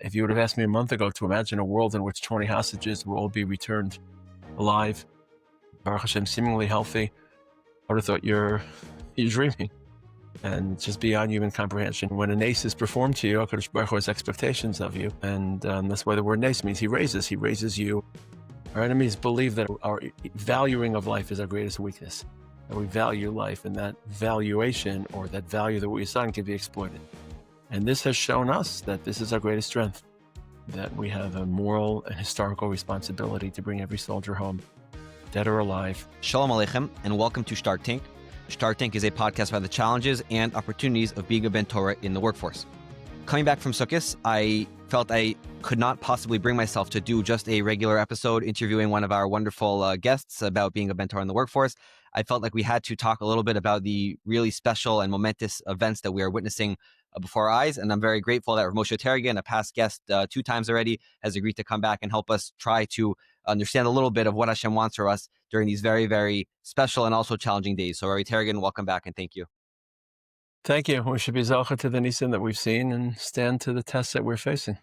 If you would have asked me a month ago to imagine a world in which 20 hostages will all be returned alive, Baruch Hashem, seemingly healthy, I would have thought you're dreaming. And it's just beyond human comprehension. When a nace is performed to you, HaKadosh Baruch Hu has expectations of you. And that's why the word nace means he raises you. Our enemies believe that our valuing of life is our greatest weakness. That we value life, and that valuation or that value that we assign can be exploited. And this has shown us that this is our greatest strength, that we have a moral and historical responsibility to bring every soldier home, dead or alive. Shalom Aleichem, and welcome to Star Tank. Star Tank is a podcast about the challenges and opportunities of being a Ben Torah in the workforce. Coming back from Sukkot, I felt I could not possibly bring myself to do just a regular episode interviewing one of our wonderful guests about being a Ben Torah in the workforce. I felt like we had to talk a little bit about the really special and momentous events that we are witnessing before our eyes. And I'm very grateful that Rav Moshe Taragin, a past guest 2 times already, has agreed to come back and help us try to understand a little bit of what Hashem wants for us during these very, very special and also challenging days. So Rav Taragin, welcome back and thank you. Thank you. We should be zalcha to the nisim that we've seen and stand to the tests that we're facing.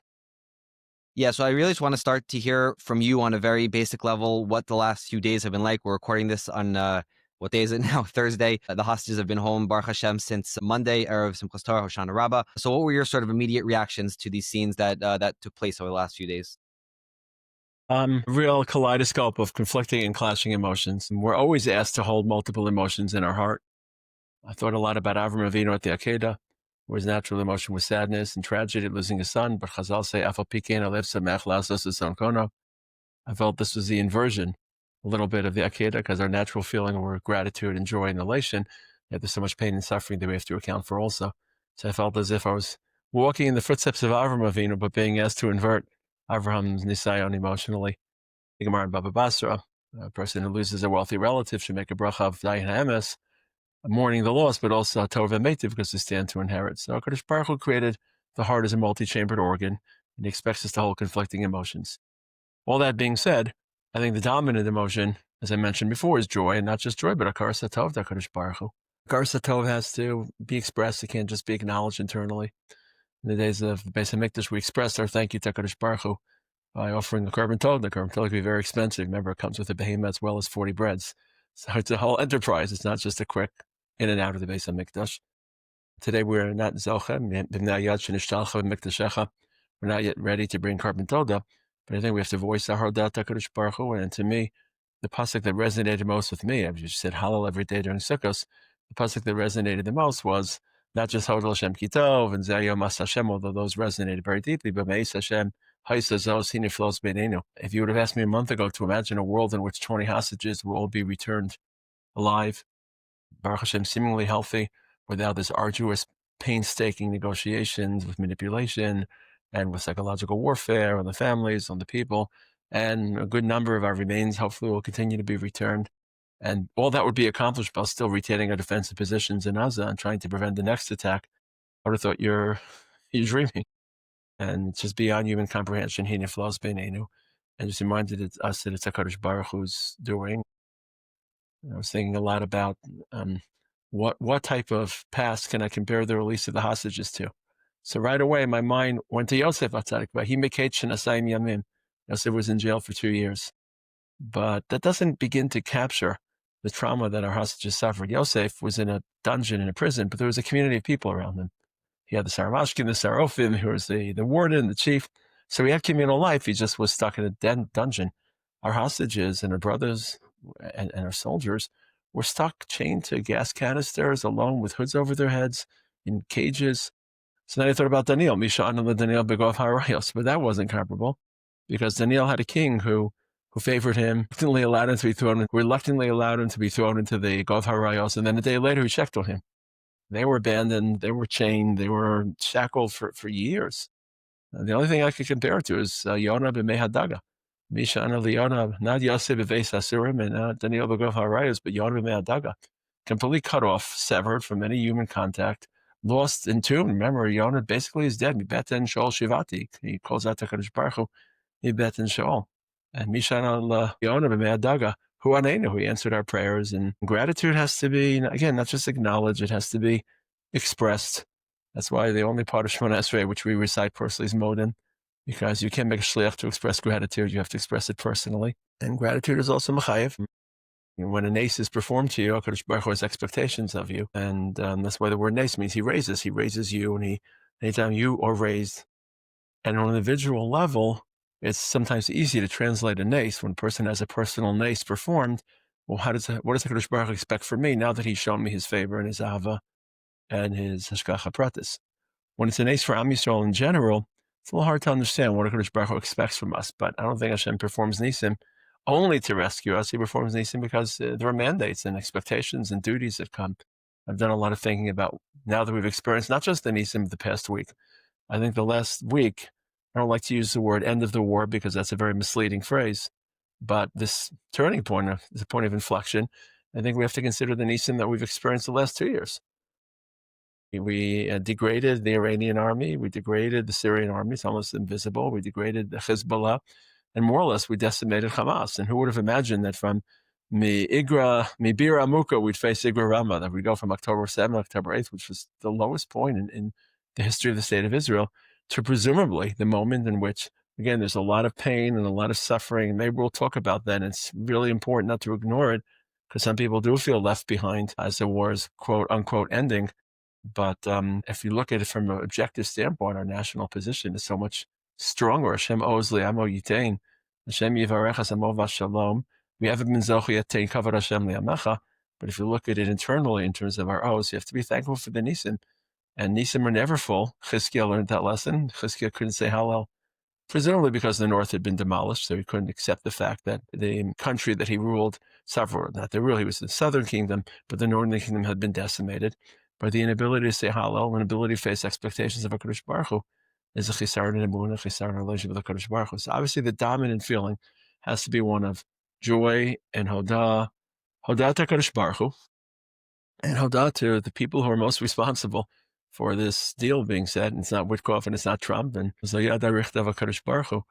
Yeah, so I really just want to start to hear from you on a very basic level what the last few days have been like. We're recording this on, what day is it now? Thursday. The hostages have been home, Baruch Hashem, since Monday, Erev Simchas Torah, Hoshana Rabbah. So what were your sort of immediate reactions to these scenes that took place over the last few days? Real kaleidoscope of conflicting and clashing emotions. And we're always asked to hold multiple emotions in our heart. I thought a lot about Avram Avinu at the Akedah, where his natural emotion was sadness and tragedy at losing his son. But Chazal say, "Afal pikein alev samech la'asos eson kono." I felt this was the inversion, a little bit of the Akedah, because our natural feeling were gratitude and joy and elation. Yet there's so much pain and suffering that we have to account for also. So I felt as if I was walking in the footsteps of Avram Avinu, but being asked to invert Avraham's nisayon emotionally. The Gemara in Baba Basra, a person who loses a wealthy relative should make a bracha of dayin ha'emes, mourning the loss, but also hatov v'meitiv, because they stand to inherit. So HaKadosh Baruch Hu created the heart as a multi-chambered organ, and he expects us to hold conflicting emotions. All that being said, I think the dominant emotion, as I mentioned before, is joy, and not just joy, but hakaras hatov to HaKadosh Baruch Hu. Hakaras hatov has to be expressed. It can't just be acknowledged internally. In the days of the Beis HaMikdash, we expressed our thank you to HaKadosh Baruch Hu by offering a korban tov. The korban tov can be very expensive. Remember, it comes with a behemoth as well as 40 breads. So it's a whole enterprise. It's not just a quick in and out of the Beis HaMikdash. Today we're not zoche, we're not yet ready to bring korban toda, but I think we have to voice our hodat HaKadosh Baruch Hu. And to me, the pasuk that resonated most with me, I've just said Hallel every day during Sukkot, the pasuk that resonated the most was not just Hodel Hashem Kitov and Zayom As Hashem, although those resonated very deeply, but Meis Hashem, Haisa Zos Hine Flows Beinenu. If you would have asked me a month ago to imagine a world in which 20 hostages will all be returned alive, Baruch Hashem, seemingly healthy, without this arduous, painstaking negotiations with manipulation and with psychological warfare on the families, on the people, and a good number of our remains hopefully will continue to be returned. And all that would be accomplished by still retaining our defensive positions in Gaza and trying to prevent the next attack. I would have thought you're dreaming. And it's just beyond human comprehension. Hine flows beinenu, and just reminded us that it's HaKadosh Baruch Hu's doing. I was thinking a lot about what type of past can I compare the release of the hostages to. So right away, my mind went to Yosef Atzadik. Yosef was in jail for 2 years. But that doesn't begin to capture the trauma that our hostages suffered. Yosef was in a dungeon, in a prison, but there was a community of people around him. He had the Saramashkin, the Sarofim, who was the warden, the chief. So he had communal life. He just was stuck in a dungeon. Our hostages and our brothers and our soldiers were stuck, chained to gas canisters, alone with hoods over their heads, in cages. So then I thought about Daniel, Mishan and Daniel Begov Harayos, but that wasn't comparable, because Daniel had a king who favored him, reluctantly allowed him to be thrown into the Gov Harayos, and then a day later he checked on him. They were abandoned, they were chained, they were shackled for years. And the only thing I could compare it to is Yonah b'mei hadaga. Mishana liyonah, not Yosef b'veis hasurim, and not Daniel b'gov harayos, but Yonah b'mei hadaga. Completely cut off, severed from any human contact, lost in tomb. Remember, Yonah basically is dead. Mibeten Shaol Shivati. He calls out to HaKadosh Baruch Hu, Mibeten Shaol. And Mishana Yonah b'mei hadaga, Hu Aneinu, he answered our prayers. And gratitude has to be, again, not just acknowledged, it has to be expressed. That's why the only part of Shemona Esrei which we recite personally is Modin. because you can't make a shliach to express gratitude. You have to express it personally. And gratitude is also mechayev. When a nace is performed to you, HaKadosh Baruch Hu has expectations of you. And that's why the word nace means he raises. He raises you, and anytime you are raised. And on an individual level, it's sometimes easy to translate a nace when a person has a personal nace performed. Well, what does HaKadosh Baruch Hu expect from me now that he's shown me his favor and his ahava and his hashgacha pratis? When it's a nace for Am Yisrael in general, it's a little hard to understand what HaKadosh Baruch Hu expects from us. But I don't think Hashem performs nisim only to rescue us. He performs nisim because there are mandates and expectations and duties that come. I've done a lot of thinking about now that we've experienced not just the nisim of the past week. I think the last week, I don't like to use the word end of the war because that's a very misleading phrase. But this turning point is a point of inflection. I think we have to consider the nisim that we've experienced the last 2 years. We degraded the Iranian army. We degraded the Syrian army. It's almost invisible. We degraded the Hezbollah. And more or less, we decimated Hamas. And who would have imagined that from Mi Bir Amuka, we'd face Igra Rama, that we'd go from October 7th, October 8th, which was the lowest point in the history of the state of Israel, to presumably the moment in which, again, there's a lot of pain and a lot of suffering. And maybe we'll talk about that. And it's really important not to ignore it, because some people do feel left behind as the war is, quote unquote, ending. But if you look at it from an objective standpoint, our national position is so much stronger. Hashem owes li'amo yitain. Hashem yivarechas amo v'shalom. We haven't been zochi yet tein kavod Hashem li'amecha. But if you look at it internally in terms of our oaths, you have to be thankful for the nisim. And nisim are never full. Chizkiah learned that lesson. Chizkiah couldn't say Hallel, presumably because the north had been demolished, so he couldn't accept the fact that the country that he ruled suffered. Not that really he was the southern kingdom, but the northern kingdom had been decimated. But the inability to say Hallel and inability to face expectations of HaKadosh Baruch Hu is a chisaron in emunah, a chisaron in relationship with HaKadosh Baruch Hu. So obviously the dominant feeling has to be one of joy and hodah to HaKadosh Baruch Hu, and hodah to the people who are most responsible for this deal being said. And it's not Witkoff and it's not Trump, and it's HaKadosh Baruch Hu,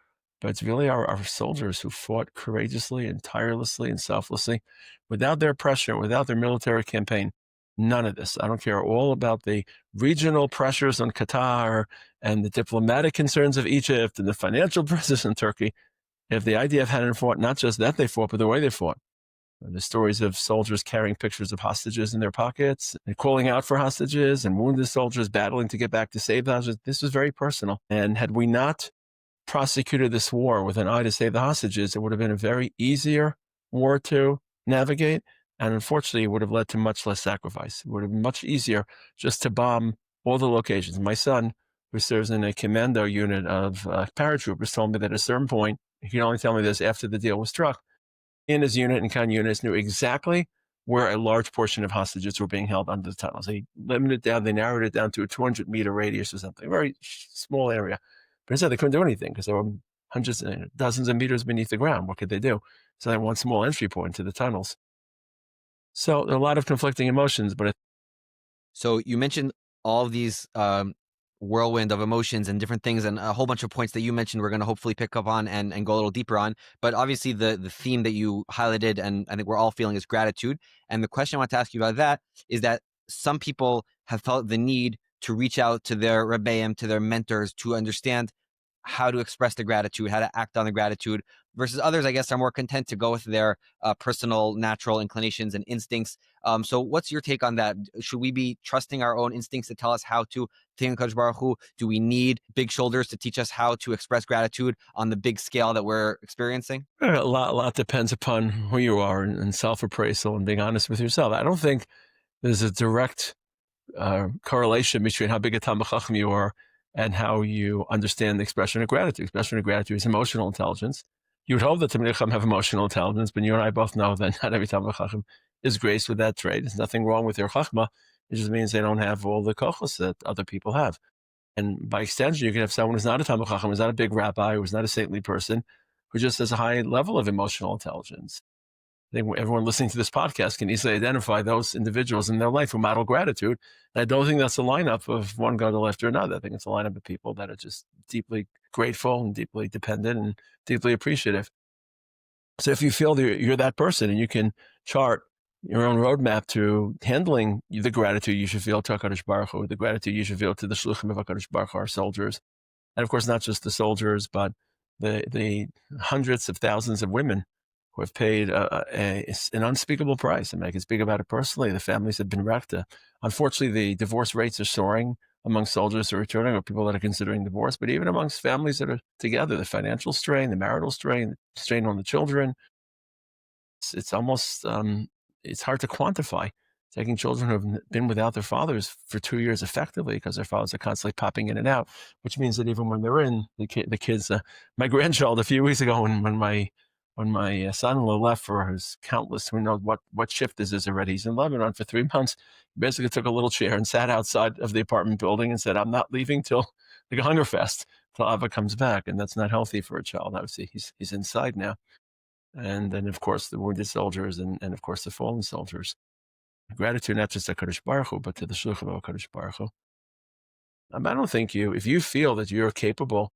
but it's really our soldiers who fought courageously and tirelessly and selflessly without their pressure, without their military campaign. None of this. I don't care all about the regional pressures on Qatar and the diplomatic concerns of Egypt and the financial pressures in Turkey. If the IDF hadn't fought, not just that they fought, but the way they fought. The stories of soldiers carrying pictures of hostages in their pockets and calling out for hostages, and wounded soldiers battling to get back to save the hostages. This was very personal. And had we not prosecuted this war with an eye to save the hostages, it would have been a very easier war to navigate. And unfortunately, it would have led to much less sacrifice. It would have been much easier just to bomb all the locations. My son, who serves in a commando unit of paratroopers, told me that at a certain point, he could only tell me this after the deal was struck, in his unit and Khan units knew exactly where a large portion of hostages were being held under the tunnels. They limited it down, they narrowed it down to a 200-meter radius or something, a very small area. But instead, they couldn't do anything because there were hundreds, dozens of meters beneath the ground. What could they do? So they had one small entry point to the tunnels. So there are a lot of conflicting emotions, but So you mentioned all of these whirlwind of emotions and different things, and a whole bunch of points that you mentioned we're going to hopefully pick up on and go a little deeper on. But obviously the theme that you highlighted, and I think we're all feeling, is gratitude. And the question I want to ask you about that is that some people have felt the need to reach out to their rebbeim, to their mentors, to understand how to express the gratitude, how to act on the gratitude, versus others, I guess, are more content to go with their personal, natural inclinations and instincts. So what's your take on that? Should we be trusting our own instincts to tell us how to thank HaKadosh Baruch Hu? Do we need big shoulders to teach us how to express gratitude on the big scale that we're experiencing? A lot depends upon who you are and self-appraisal and being honest with yourself. I don't think there's a direct correlation between how big a Talmid Chacham you are and how you understand the expression of gratitude. Expression of gratitude is emotional intelligence. You would hope that Talmid Chacham have emotional intelligence, but you and I both know that not every Talmid Chacham is graced with that trait. There's nothing wrong with their Chachma. It just means they don't have all the kochos that other people have. And by extension, you can have someone who's not a Talmid Chacham, who's not a big rabbi, who's not a saintly person, who just has a high level of emotional intelligence. I think everyone listening to this podcast can easily identify those individuals in their life who model gratitude. And I don't think that's a lineup of one gadol after another. I think it's a lineup of people that are just deeply grateful and deeply dependent and deeply appreciative. So if you feel that you're that person and you can chart your own roadmap to handling the gratitude you should feel to HaKadosh Baruch Hu, the gratitude you should feel to the shluchim of HaKadosh Baruch Hu, our soldiers, And of course, not just the soldiers, but the hundreds of thousands of women who have paid an unspeakable price. And I can speak about it personally. The families have been wrecked. Unfortunately, the divorce rates are soaring among soldiers who are returning or people that are considering divorce, but even amongst families that are together, the financial strain, the marital strain, the strain on the children, it's almost, it's hard to quantify. Taking children who have been without their fathers for 2 years effectively because their fathers are constantly popping in and out, which means that even when they're in, the kids, my grandchild a few weeks ago when my son-in-law left for his countless, who knows what shift this is already, he's in Lebanon for 3 months, he basically took a little chair and sat outside of the apartment building and said, I'm not leaving till like a hunger fest, till Abba comes back. And that's not healthy for a child. Obviously, he's inside now. And then, of course, the wounded soldiers and of course, the fallen soldiers. Gratitude not just to Kadosh Baruch Hu, but to the Shluchim of Kadosh Baruch Hu. I don't think if you feel that you're capable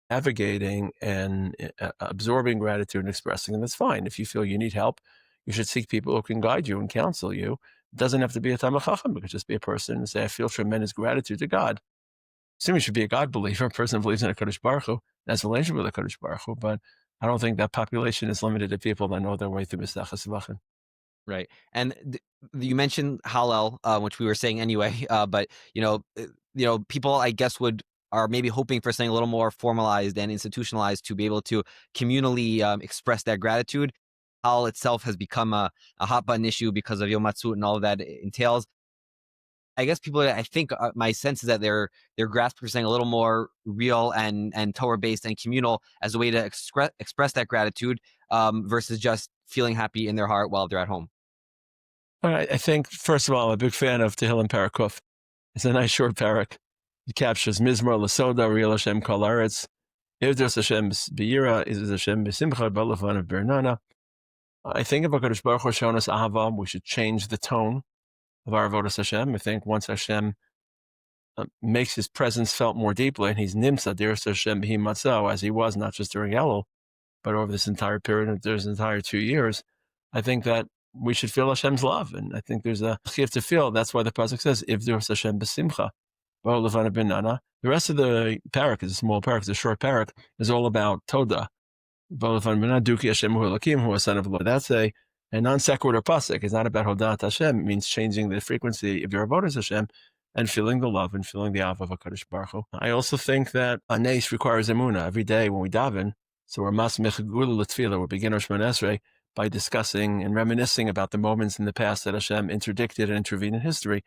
navigating and absorbing gratitude and expressing, and that's fine. If you feel you need help, you should seek people who can guide you and counsel you. It doesn't have to be a Talmid Chacham. It could just be a person and say, I feel tremendous gratitude to God. Assume you should be a God believer, a person who believes in a Kadosh Baruch Hu, has a relationship with a Kadosh Baruch Hu, but I don't think that population is limited to people that know their way through Mesachas Vachim. Right. And you mentioned Hallel, which we were saying anyway, but people, I guess, are maybe hoping for something a little more formalized and institutionalized to be able to communally express their gratitude. Hallel itself has become a hot button issue because of Yom Ha'atzmaut and all of that it entails. I guess people, I think my sense is that they're grasping for something a little more real and Torah based and communal as a way to express that gratitude versus just feeling happy in their heart while they're at home. All right. I think, first of all, I'm a big fan of Tehillim Parakuf. It's a nice short parak. It captures Mizmor L'Soda, Real Hashem Kol Aretz, Ivdos Hashem B'Yira, Izos Hashem B'Simcha, B'Levan of Bernana. I think if HaKadosh Baruch Hu shown us Ahava, we should change the tone of our avodas Hashem. I think once Hashem makes his presence felt more deeply, and he's Nimsa, Diras Hashem B'Hi Matzah, as he was not just during Elul, but over this entire period of this entire 2 years, I think that we should feel Hashem's love. And I think there's a chiyuv to feel. That's why the pasuk says, Ivdos Hashem B'Simcha, B'Levan B'Nana. The rest of the parak is a small parak, it's a short parak, is all about Toda. B'Levan B'Nana, Duki Hashem Hu Elokim, Hu Son of the Lord. That's a non sequitur pasuk. It's not about Hodat Hashem. It means changing the frequency of your avodas Hashem and feeling the love and feeling the Av of HaKadosh Baruch Hu. I also think that Anes requires Emunah every day when we daven. So we're Mas Mechagula L'Tfilah, we begin our Shemon Esrei by discussing and reminiscing about the moments in the past that Hashem interdicted and intervened in history.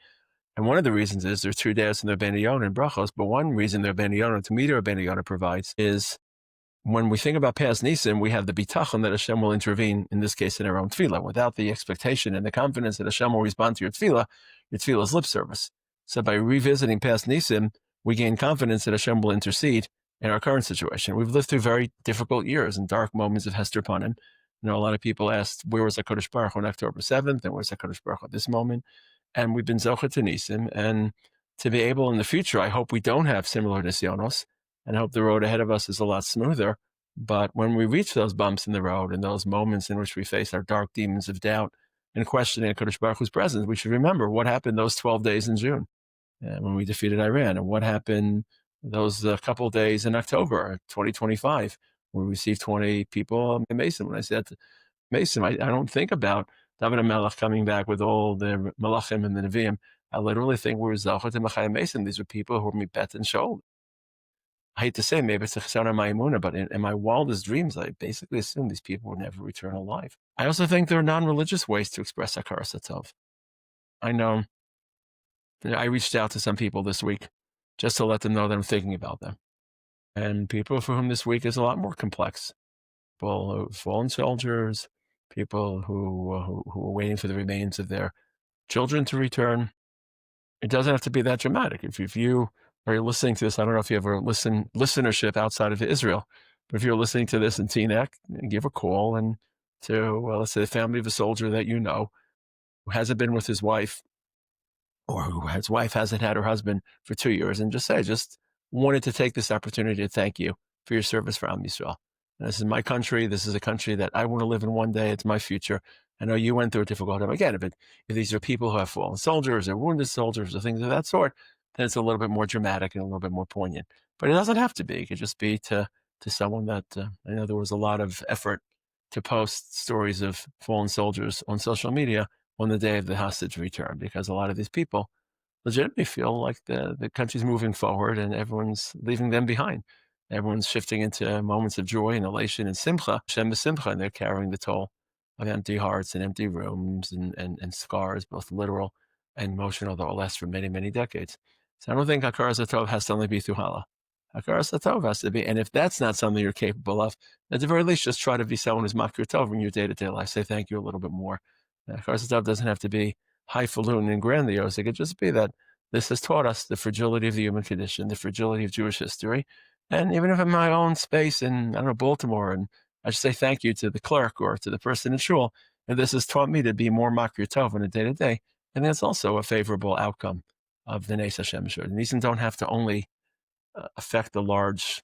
And one of the reasons is there are 2 days in the Ben Yonah and Brachos, but one reason their Ben Yonah, to meet our Ben Yonah provides, is when we think about past Nisim, we have the bitachon that Hashem will intervene, in this case in our own tefillah. Without the expectation and the confidence that Hashem will respond to your tefillah is lip service. So by revisiting past Nisim, we gain confidence that Hashem will intercede in our current situation. We've lived through very difficult years and dark moments of Hester Panim. A lot of people asked, where was HaKadosh Baruch Hu on October 7th, and where's HaKadosh Baruch Hu at this moment? And we've been zocha to Nisim, and to be able in the future, I hope we don't have similar nisyonos, and I hope the road ahead of us is a lot smoother. But when we reach those bumps in the road and those moments in which we face our dark demons of doubt and questioning HaKadosh Baruch Hu's presence, we should remember what happened those 12 days in June when we defeated Iran, and what happened those couple of days in October 2025. We received 20 people in Mason. When I said Mason, I don't think about David HaMelech coming back with all the Malachim and the Nevi'im. I literally think we're Zachat and Machayim Mason. These are people who are me bet and shoulder. I hate to say, maybe it's a chesed on my emunah, but in my wildest dreams, I basically assume these people would never return alive. I also think there are non-religious ways to express hakaras hatov. I know I reached out to some people this week just to let them know that I'm thinking about them. And people for whom this week is a lot more complex. People, fallen soldiers, people who are waiting for the remains of their children to return. It doesn't have to be that dramatic. If you are listening to this, I don't know if you have a listenership outside of Israel, but if you're listening to this in Teaneck, give a call and to, let's say, the family of a soldier that you know who hasn't been with his wife, or who his wife hasn't had her husband for 2 years, and just say, just wanted to take this opportunity to thank you for your service for Am Yisrael. This is my country. This is a country that I want to live in one day. It's my future. I know you went through a difficult time. Again, if these are people who have fallen soldiers or wounded soldiers or things of that sort, then it's a little bit more dramatic and a little bit more poignant. But it doesn't have to be. It could just be to someone that I know there was a lot of effort to post stories of fallen soldiers on social media on the day of the hostage return, because a lot of these people legitimately feel like the country's moving forward and everyone's leaving them behind. Everyone's shifting into moments of joy and elation and simcha, Hashem is simcha, and they're carrying the toll of empty hearts and empty rooms and scars, both literal and emotional, that will last for many, many decades. So I don't think hakaras hatov has to only be through Hala. Hakaras hatov has to be, and if that's not something you're capable of, at the very least, just try to be someone who's makir tov in your day-to-day life. Say thank you a little bit more. Hakaras hatov doesn't have to be highfalutin and grandiose. It could just be that this has taught us the fragility of the human condition, the fragility of Jewish history. And even if in my own space in, I don't know, Baltimore, and I should say thank you to the clerk or to the person in shul, and this has taught me to be more makir tov in a day-to-day, and that's also a favorable outcome of the Nes Hashem. And these don't have to only affect the large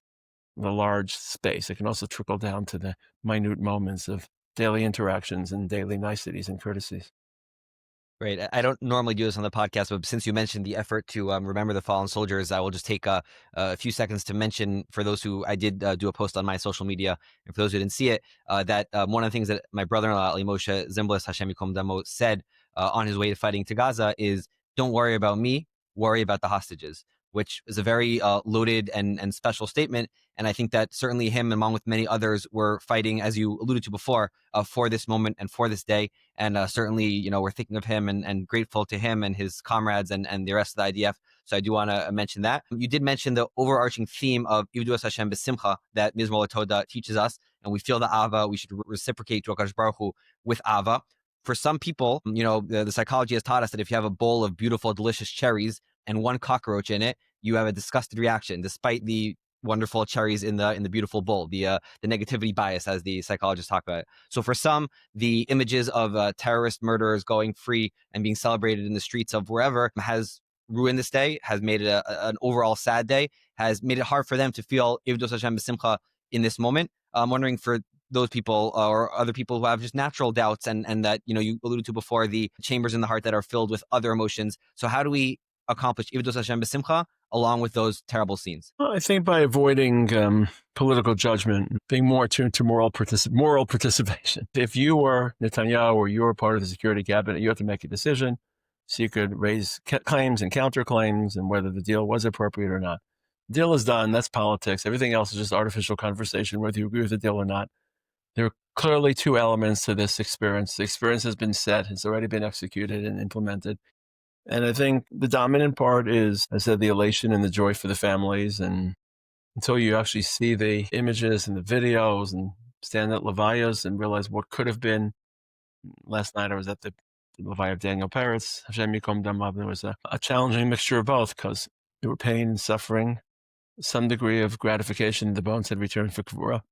space. It can also trickle down to the minute moments of daily interactions and daily niceties and courtesies. Great. I don't normally do this on the podcast, but since you mentioned the effort to remember the fallen soldiers, I will just take a few seconds to mention, for those who I did do a post on my social media, and for those who didn't see it, that one of the things that my brother-in-law, Am Moshe Taragin Hashem Yikom Damo, said on his way to fighting to Gaza is, "Don't worry about me, worry about the hostages," which is a very loaded and special statement. And I think that certainly him, along with many others, were fighting, as you alluded to before, for this moment and for this day. And certainly, we're thinking of him and grateful to him and his comrades and the rest of the IDF. So I do want to mention that. You did mention the overarching theme of Ivdu Hashem b'simcha that Mizmor Toda teaches us, and we feel the Ava. We should reciprocate to HaKadosh Baruch Hu with Ava. For some people, the psychology has taught us that if you have a bowl of beautiful, delicious cherries and one cockroach in it, you have a disgusted reaction, despite the wonderful cherries in the beautiful bowl, the negativity bias, as the psychologists talk about it. So for some, the images of terrorist murderers going free and being celebrated in the streets of wherever has ruined this day, has made it an overall sad day, has made it hard for them to feel Ivdos Hashem b'simcha in this moment. I'm wondering, for those people or other people who have just natural doubts and that, you alluded to before, the chambers in the heart that are filled with other emotions. So how do we accomplish Ivdos Hashem b'simcha along with those terrible scenes? Well, I think by avoiding political judgment, being more attuned to moral participation. If you were Netanyahu or you were part of the security cabinet, you have to make a decision. So you could raise claims and counterclaims and whether the deal was appropriate or not. The deal is done. That's politics. Everything else is just artificial conversation, whether you agree with the deal or not. There are clearly two elements to this experience. The experience has been set. It's already been executed and implemented. And I think the dominant part is, I said, the elation and the joy for the families. And until you actually see the images and the videos and stand at Levayas and realize what could have been. Last night I was at the Levaya of Daniel Peretz, Hashem Yikom Damav. There was a challenging mixture of both, because there were pain and suffering, some degree of gratification. The bones had returned for Kvura.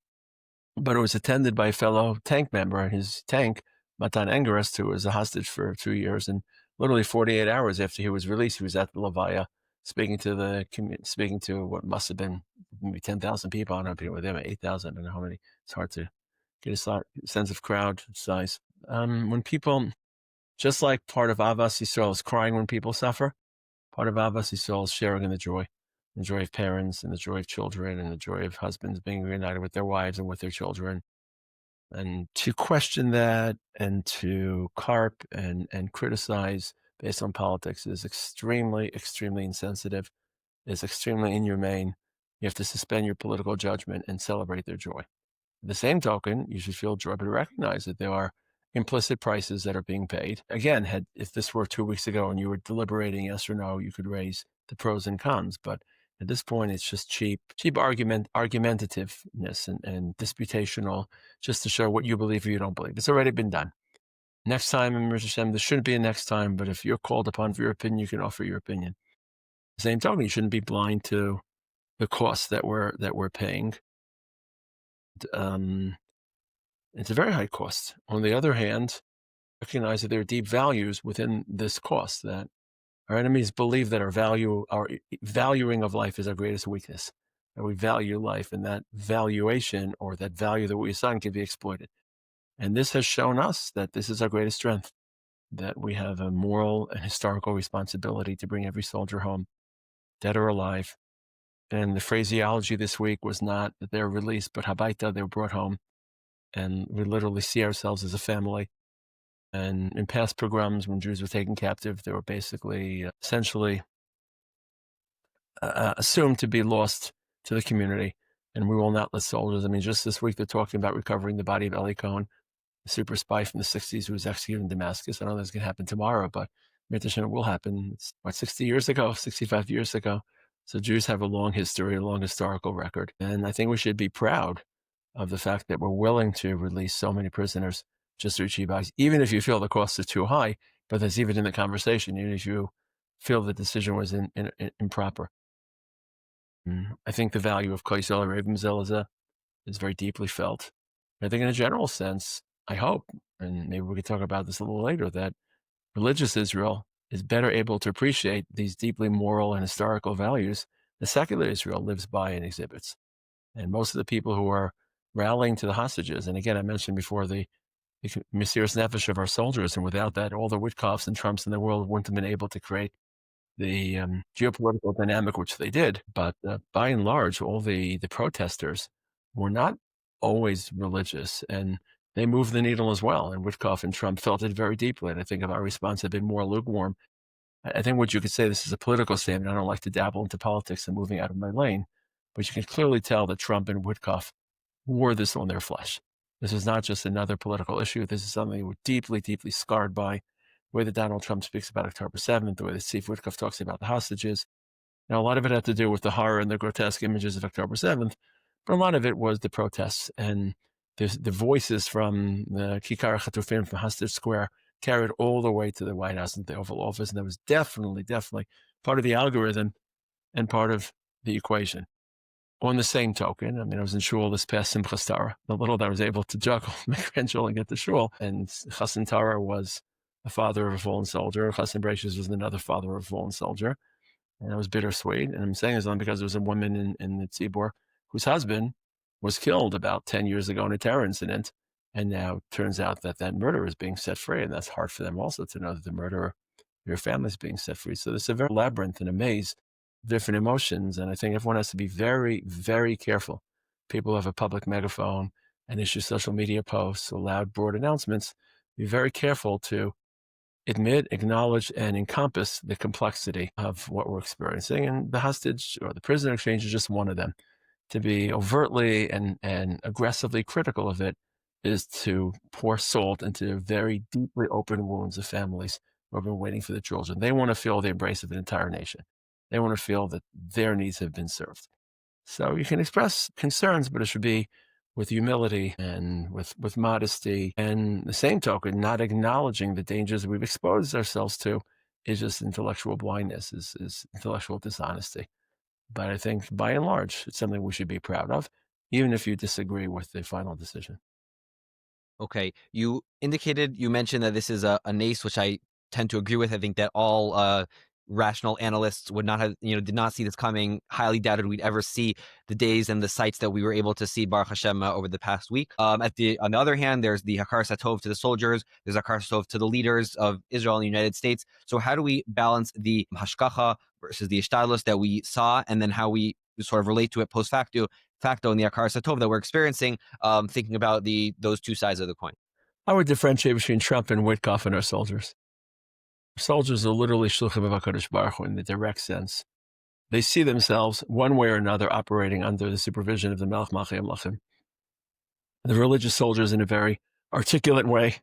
But it was attended by a fellow tank member in his tank, Matan Engerest, who was a hostage for 2 years. And literally 48 hours after he was released, he was at the Levaya speaking to what must have been maybe 10,000 people. I don't know if people were there, 8,000. I don't know how many. It's hard to get a sense of crowd size. When people, just like part of Avas Yisrael is crying when people suffer, part of Avas Yisrael is sharing in the joy of parents and the joy of children and the joy of husbands being reunited with their wives and with their children. And to question that and to carp and criticize based on politics is extremely, extremely insensitive, is extremely inhumane. You have to suspend your political judgment and celebrate their joy. At the same token, you should feel joy, but recognize that there are implicit prices that are being paid. Again, if this were 2 weeks ago and you were deliberating yes or no, you could raise the pros and cons. But at this point, it's just cheap argumentativeness and disputational, just to show what you believe or you don't believe. It's already been done. Next time, in Rosh Hashem, there shouldn't be a next time, but if you're called upon for your opinion, you can offer your opinion. At the same token, you shouldn't be blind to the costs that we're paying. It's a very high cost. On the other hand, recognize that there are deep values within this cost, that our enemies believe that our valuing of life is our greatest weakness, that we value life, and that valuation or that value that we assign can be exploited. And this has shown us that this is our greatest strength, that we have a moral and historical responsibility to bring every soldier home, dead or alive, And the phraseology this week was not that they're released, but habaita, they were brought home. And we literally see ourselves as a family. And in past pogroms, when Jews were taken captive, they were basically essentially assumed to be lost to the community. And we will not let soldiers. I mean, just this week, they're talking about recovering the body of Eli Cohen, the super spy from the 60s who was executed in Damascus. I don't know if it's going to happen tomorrow, but it will happen. It's 60 years ago, 65 years ago. So Jews have a long history, a long historical record. And I think we should be proud of the fact that we're willing to release so many prisoners just to achieve eyes, even if you feel the costs are too high, but that's even in the conversation, even if you feel the decision was improper. I think the value of Kaisel or Rav is very deeply felt. I think in a general sense, I hope, and maybe we could talk about this a little later, that religious Israel is better able to appreciate these deeply moral and historical values that secular Israel lives by and exhibits. And most of the people who are rallying to the hostages, and again, I mentioned before the Mesiras Nefesh of our soldiers, and without that, all the Witkoffs and Trumps in the world wouldn't have been able to create the geopolitical dynamic, which they did. But by and large, all the protesters were not always religious, and they moved the needle as well. And Witkoff and Trump felt it very deeply. And I think if our response had been more lukewarm, I think what you could say, this is a political statement. I don't like to dabble into politics and moving out of my lane, but you can clearly tell that Trump and Witkoff wore this on their flesh. This is not just another political issue. This is something they were deeply, deeply scarred by. The way that Donald Trump speaks about October 7th, the way that Steve Witkoff talks about the hostages. Now, a lot of it had to do with the horror and the grotesque images of October 7th, but a lot of it was the protests and the voices from the Kikar Chatufim from Hostage Square carried all the way to the White House and the Oval Office. And that was definitely part of the algorithm and part of the equation. On the same token, I mean, I was in shul this past Simchas Torah. The little that I was able to juggle my grandchildren get to shul. And Chassan Torah was the father of a fallen soldier. Chassan Breishis was another father of a fallen soldier. And it was bittersweet. And I'm saying this only because there was a woman in the Tzibor whose husband was killed about 10 years ago in a terror incident. And now it turns out that that murderer is being set free. And that's hard for them also to know that the murderer, your family, is being set free. So there's a very labyrinth and a maze of different emotions. And I think everyone has to be very, very careful. People who have a public megaphone and issue social media posts or loud, broad announcements, be very careful to admit, acknowledge, and encompass the complexity of what we're experiencing. And the hostage or the prisoner exchange is just one of them. To be overtly and aggressively critical of it is to pour salt into very deeply open wounds of families who have been waiting for the children. They want to feel the embrace of an entire nation. They want to feel that their needs have been served. So you can express concerns, but it should be with humility and with modesty. And the same token, not acknowledging the dangers that we've exposed ourselves to is just intellectual blindness, is intellectual dishonesty. But I think by and large, it's something we should be proud of, even if you disagree with the final decision. Okay. You mentioned that this is a nace, which I tend to agree with. I think that all rational analysts would not have, did not see this coming. Highly doubted we'd ever see the days and the sights that we were able to see, Baruch Hashem, over the past week. On the other hand, there's the hakaras hatov to the soldiers. There's hakaras hatov to the leaders of Israel and the United States. So how do we balance the hashgacha versus the hishtadlus that we saw, and then how we sort of relate to it post facto in the hakaras hatov that we're experiencing, thinking about those two sides of the coin? I would differentiate between Trump and Witkoff and our soldiers. Soldiers are literally shluchim of HaKadosh Baruch Hu in the direct sense. They see themselves one way or another operating under the supervision of the Melech Malchei Amlachim. The religious soldiers, in a very articulate way,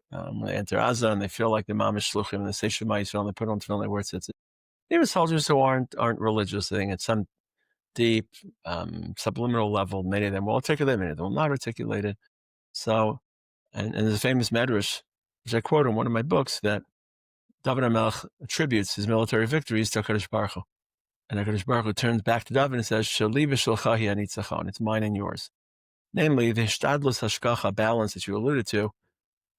when they enter Gaza and they feel like the mamish shluchim and they say Shema Yisrael and they put on tefillin where it sits. Even soldiers who aren't religious, I think at some deep subliminal level, many of them will articulate, many of them will not articulate it. So, and there's a famous medrash, which I quote in one of my books, that David HaMelech attributes his military victories to HaKadosh Baruch Hu. And HaKadosh Baruch Hu turns back to David and says, Shali v'shalcha hi anitzachon, it's mine and yours. Namely, the hishtadlus hashgacha balance that you alluded to,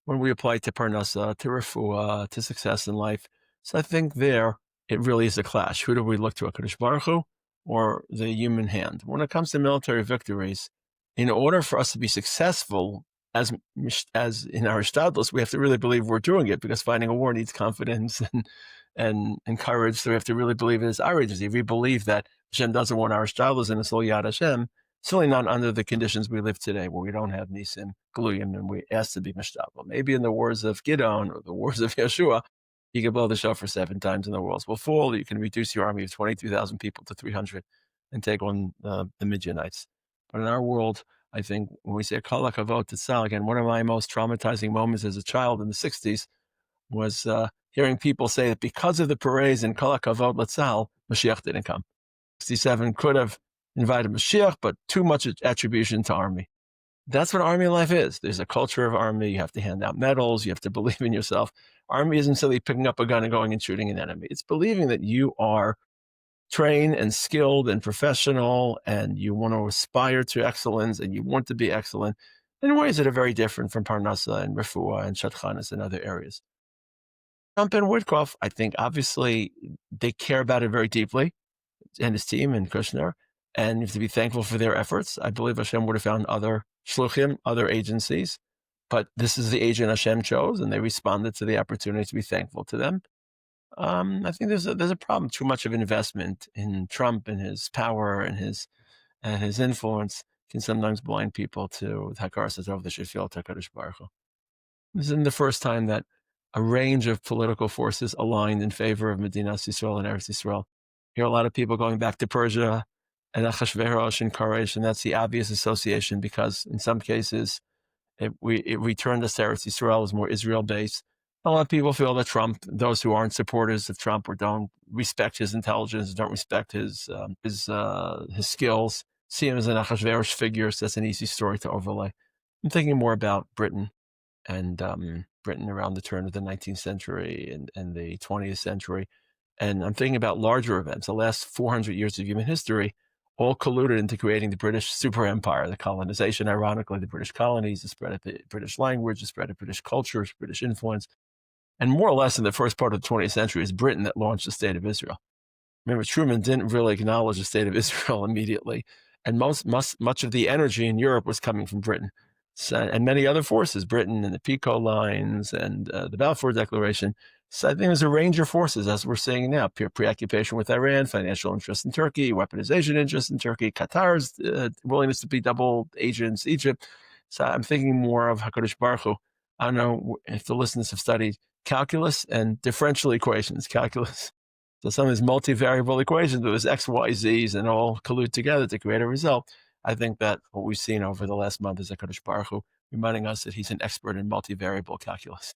when we apply to parnasa, to refuah, to success in life. So I think there, it really is a clash. Who do we look to, HaKadosh Baruch Hu or the human hand? When it comes to military victories, in order for us to be successful, as in our hishtadlus, we have to really believe we're doing it, because fighting a war needs confidence and courage. So we have to really believe it is our agency. If we believe that Hashem doesn't want our hishtadlus and it's all Yad Hashem. Certainly not under the conditions we live today, where we don't have Nisim, Gluyim, and we ask to be mishtadlus. Maybe in the wars of Gideon or the wars of Yeshua, you can blow the shofar 7 times and the walls will fall. You can reduce your army of 22,000 people to 300 and take on the Midianites. But in our world, I think when we say Kol HaKavod Tzal, again, one of my most traumatizing moments as a child in the 60s was hearing people say that because of the parades in Kol HaKavod Tzal, Mashiach didn't come. 67 could have invited Mashiach, but too much attribution to army. That's what army life is. There's a culture of army. You have to hand out medals. You have to believe in yourself. Army isn't simply picking up a gun and going and shooting an enemy. It's believing that you are trained and skilled and professional, and you want to aspire to excellence, and you want to be excellent in ways that are very different from Parnasa and Refuah and Shatchanis and other areas. Trump and Woodcroft, I think, obviously, they care about it very deeply, and his team and Kushner, and you have to be thankful for their efforts. I believe Hashem would have found other shluchim, other agencies, but this is the agent Hashem chose, and they responded to the opportunity to be thankful to them. I think there's a problem. Too much of investment in Trump and his power and his influence can sometimes blind people to the hakaras hatov they should feel to HaKadosh Baruch Hu. This isn't the first time that a range of political forces aligned in favor of Medinas Yisrael and Eretz Yisrael. Hear a lot of people going back to Persia and Achashverosh and Koresh, and that's the obvious association because in some cases it returned us to Eretz Yisrael as more Israel-based. A lot of people feel that Trump, those who aren't supporters of Trump or don't respect his intelligence, don't respect his skills, see him as an Achashverosh figure, so that's an easy story to overlay. I'm thinking more about Britain and Britain around the turn of the 19th century and the 20th century. And I'm thinking about larger events. The last 400 years of human history all colluded into creating the British super empire, the colonization, ironically, the British colonies, the spread of the British language, the spread of British culture, British influence. And more or less in the first part of the 20th century, it's Britain that launched the state of Israel. Remember, Truman didn't really acknowledge the state of Israel immediately. And much of the energy in Europe was coming from Britain. So, and many other forces, Britain and the Pico lines and the Balfour Declaration. So I think there's a range of forces, as we're seeing now, preoccupation with Iran, financial interest in Turkey, weaponization interest in Turkey, Qatar's willingness to be double agents, Egypt. So I'm thinking more of HaKadosh Baruch Hu. I don't know if the listeners have studied calculus and differential equations, calculus. So some of these multivariable equations with X, Y, Z's and all collude together to create a result. I think that what we've seen over the last month is HaKadosh Baruch Hu reminding us that he's an expert in multivariable calculus.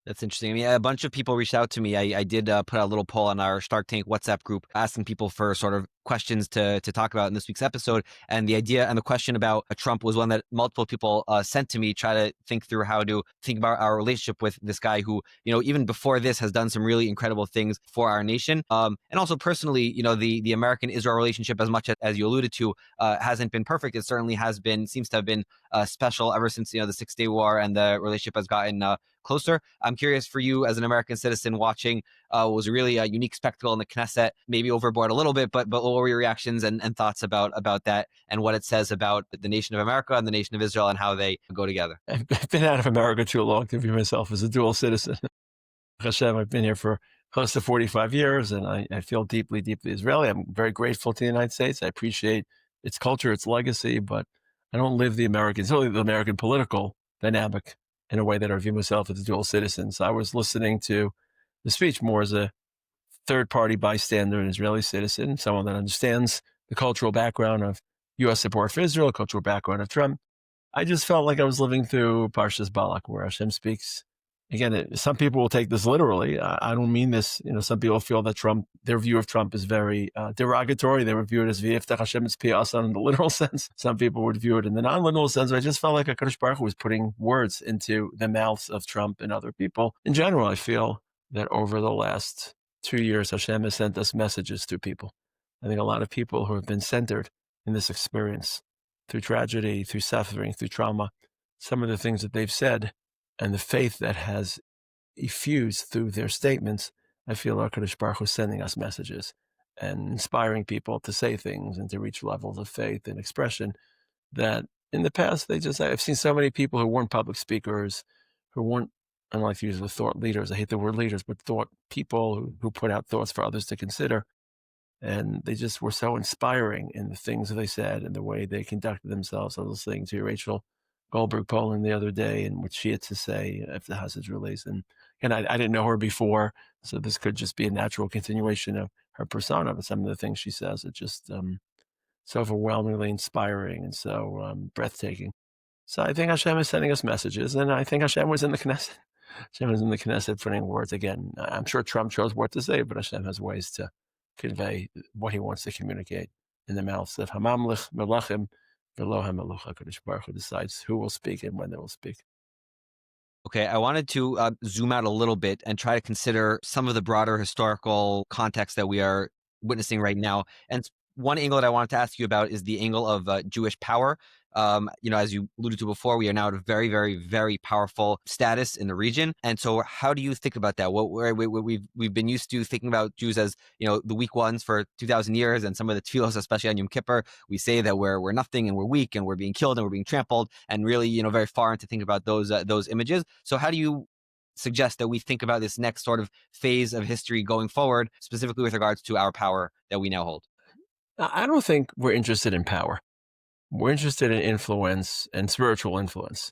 That's interesting. I mean, a bunch of people reached out to me. I did put out a little poll on our Stark Tank WhatsApp group asking people for sort of questions to talk about in this week's episode. And the idea and the question about Trump was one that multiple people sent to me, try to think through how to think about our relationship with this guy who, even before this has done some really incredible things for our nation. And also personally, the American-Israel relationship, as much as you alluded to, hasn't been perfect. It certainly seems to have been special ever since, the 6-Day War, and the relationship has gotten closer. I'm curious for you as an American citizen watching, was a really unique spectacle in the Knesset, maybe overboard a little bit, but what were your reactions and thoughts about that and what it says about the nation of America and the nation of Israel and how they go together? I've been out of America too long to view myself as a dual citizen. Hashem, I've been here for close to 45 years, and I feel deeply, deeply Israeli. I'm very grateful to the United States. I appreciate its culture, its legacy, but I don't live the American political dynamic in a way that I view myself as a dual citizen. So I was listening to the speech more as a third-party bystander, an Israeli citizen, someone that understands the cultural background of U.S. support for Israel, cultural background of Trump. I just felt like I was living through Parshas Balak, where Hashem speaks. Again, some people will take this literally. I don't mean this. Some people feel that their view of Trump is very derogatory. They would view it as v'yiftach Hashem es pi asan in the literal sense. Some people would view it in the non-literal sense. I just felt like HaKadosh Baruch Hu was putting words into the mouths of Trump and other people. In general, I feel that over the last 2 years, Hashem has sent us messages to people. I think a lot of people who have been centered in this experience through tragedy, through suffering, through trauma, some of the things that they've said and the faith that has effused through their statements, I feel HaKadosh Baruch Hu is sending us messages and inspiring people to say things and to reach levels of faith and expression that in the past, I've seen so many people who weren't public speakers, who weren't, I don't like to use the thought leaders, I hate the word leaders, but thought people who put out thoughts for others to consider. And they just were so inspiring in the things that they said and the way they conducted themselves. I was listening to Rachel Goldberg Poland the other day and what she had to say after the Hasid's release. And I didn't know her before, so this could just be a natural continuation of her persona. But some of the things she says are just so overwhelmingly inspiring and so breathtaking. So I think Hashem is sending us messages, and I think Hashem was in the Knesset. Hashem was in the Knesset putting words again. I'm sure Trump chose what to say, but Hashem has ways to convey what he wants to communicate in the mouths of Hamamlich, Melachim, Velo HaMeluch HaKadosh Baruch Hu decides who will speak and when they will speak. Okay, I wanted to zoom out a little bit and try to consider some of the broader historical context that we are witnessing right now. And one angle that I wanted to ask you about is the angle of Jewish power. As you alluded to before, we are now at a very, very, very powerful status in the region. And so how do you think about that? We've been used to thinking about Jews as, the weak ones for 2,000 years, and some of the tefillos, especially on Yom Kippur, we say that we're nothing and we're weak and we're being killed and we're being trampled, and really, very foreign to think about those images. So how do you suggest that we think about this next sort of phase of history going forward, specifically with regards to our power that we now hold? I don't think we're interested in power. We're interested in influence and spiritual influence.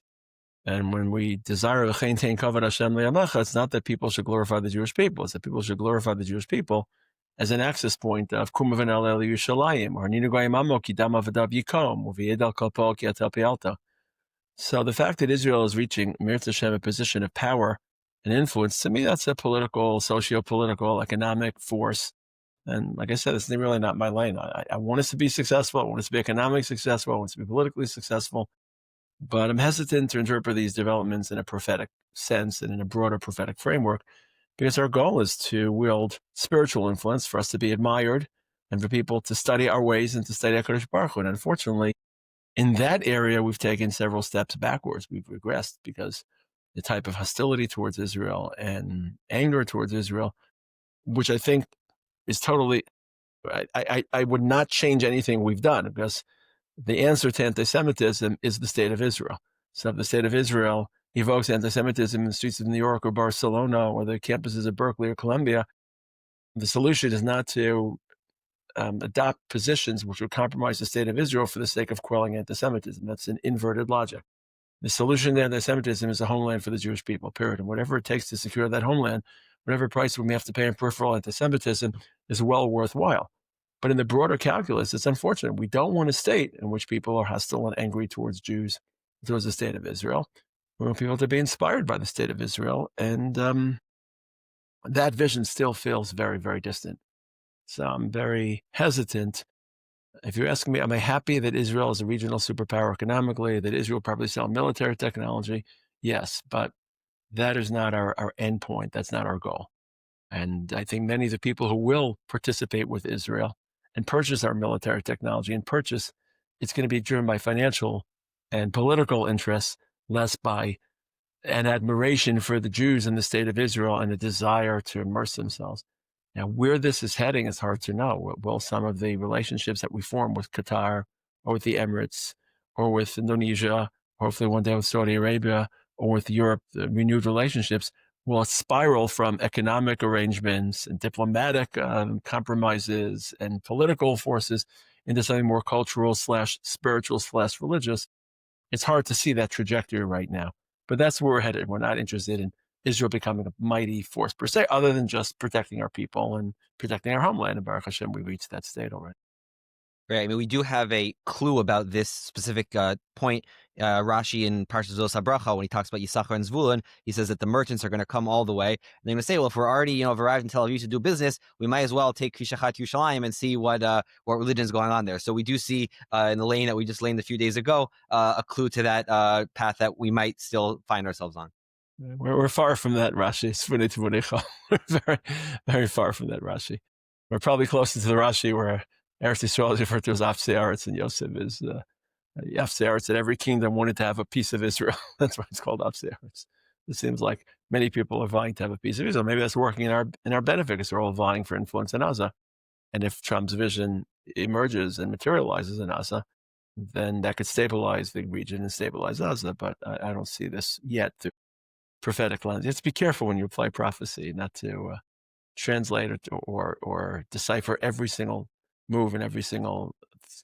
And when we desire V'chein tein kavod Hashem li'amecha, it's not that people should glorify the Jewish people. It's that people should glorify the Jewish people as an access point of Kum v'nal el Yerushalayim, or Ninu goyim amo ki dam avadav yikom, u'v'yed al kol po'ol ki atel pi'alta. So the fact that Israel is reaching Mirz Hashem a position of power and influence, to me, that's a political, socio-political, economic force. And like I said, it's really not my lane. I want us to be successful. I want us to be economically successful. I want us to be politically successful. But I'm hesitant to interpret these developments in a prophetic sense and in a broader prophetic framework, because our goal is to wield spiritual influence, for us to be admired, and for people to study our ways and to study HaKadosh Baruch Hu. And unfortunately, in that area, we've taken several steps backwards. We've regressed because the type of hostility towards Israel and anger towards Israel, which I think is totally, I would not change anything we've done, because the answer to anti-Semitism is the state of Israel. So if the state of Israel evokes anti-Semitism in the streets of New York or Barcelona or the campuses of Berkeley or Columbia, the solution is not to adopt positions which would compromise the state of Israel for the sake of quelling anti-Semitism. That's an inverted logic. The solution to anti-Semitism is a homeland for the Jewish people, period. And whatever it takes to secure that homeland, whatever price we may have to pay in peripheral anti-Semitism, is well worthwhile. But in the broader calculus, it's unfortunate. We don't want a state in which people are hostile and angry towards Jews, towards the state of Israel. We want people to be inspired by the state of Israel. And that vision still feels very, very distant. So I'm very hesitant. If you're asking me, am I happy that Israel is a regional superpower economically, that Israel probably sell military technology? Yes, but that is not our end point. That's not our goal. And I think many of the people who will participate with Israel and purchase our military technology it's going to be driven by financial and political interests, less by an admiration for the Jews in the state of Israel and a desire to immerse themselves. Now, where this is heading is hard to know. Will some of the relationships that we form with Qatar or with the Emirates or with Indonesia, or hopefully one day with Saudi Arabia or with Europe, the renewed relationships, will it spiral from economic arrangements and diplomatic compromises and political forces into something more cultural / spiritual / religious? It's hard to see that trajectory right now, but that's where we're headed. We're not interested in Israel becoming a mighty force per se, other than just protecting our people and protecting our homeland. And Baruch Hashem, we reached that state already. Right. I mean, we do have a clue about this specific point. Rashi in Parshas Zos HaBracha, when he talks about Yisachar and Zvulun, he says that the merchants are going to come all the way. And they're going to say, well, if we're already, have arrived in Tel Aviv to do business, we might as well take Kishachat Yerushalayim and see what religion is going on there. So we do see in the lane that we just laned a few days ago, a clue to that path that we might still find ourselves on. We're far from that, Rashi. We're very, very far from that, Rashi. We're probably closer to the Rashi where Eretz Yisrael is referred to as Afsearetz, and Yosef is Afsearetz, and every kingdom wanted to have a piece of Israel. That's why it's called Afsearetz. It seems like many people are vying to have a piece of Israel. Maybe that's working in our benefit, because we're all vying for influence in Gaza. And if Trump's vision emerges and materializes in Gaza, then that could stabilize the region and stabilize Gaza. But I don't see this yet through prophetic lens. You have to be careful when you apply prophecy, not to translate or decipher every single move and every single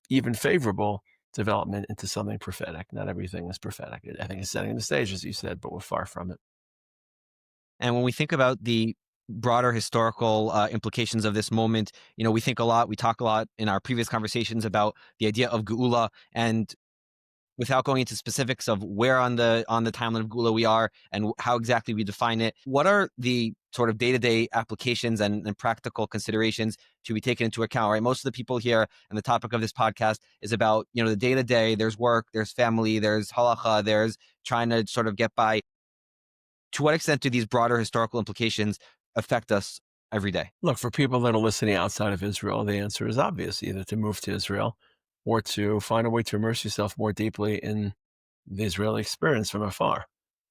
even favorable development into something prophetic. Not everything is prophetic. I think it's setting the stage, as you said, but we're far from it. And when we think about the broader historical implications of this moment, we think a lot, we talk a lot in our previous conversations about the idea of Geula, and without going into specifics of where on the timeline of Geula we are and how exactly we define it, what are the sort of day-to-day applications and practical considerations to be taken into account, right? Most of the people here, and the topic of this podcast is about, the day-to-day. There's work, there's family, there's halacha, there's trying to sort of get by. To what extent do these broader historical implications affect us every day? Look, for people that are listening outside of Israel, the answer is obvious: either to move to Israel or to find a way to immerse yourself more deeply in the Israeli experience from afar.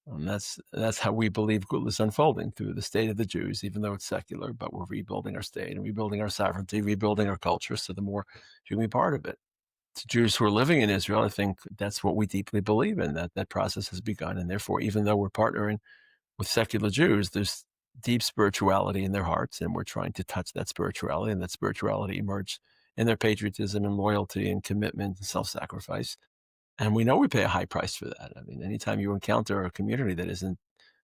That's how we believe Geula is unfolding, through the state of the Jews, even though it's secular, but we're rebuilding our state and rebuilding our sovereignty, rebuilding our culture, so the more you can be part of it. To Jews who are living in Israel, I think that's what we deeply believe in, that process has begun. And therefore, even though we're partnering with secular Jews, there's deep spirituality in their hearts, and we're trying to touch that spirituality, and that spirituality emerged in their patriotism and loyalty and commitment and self-sacrifice. And we know we pay a high price for that. I mean, anytime you encounter a community that isn't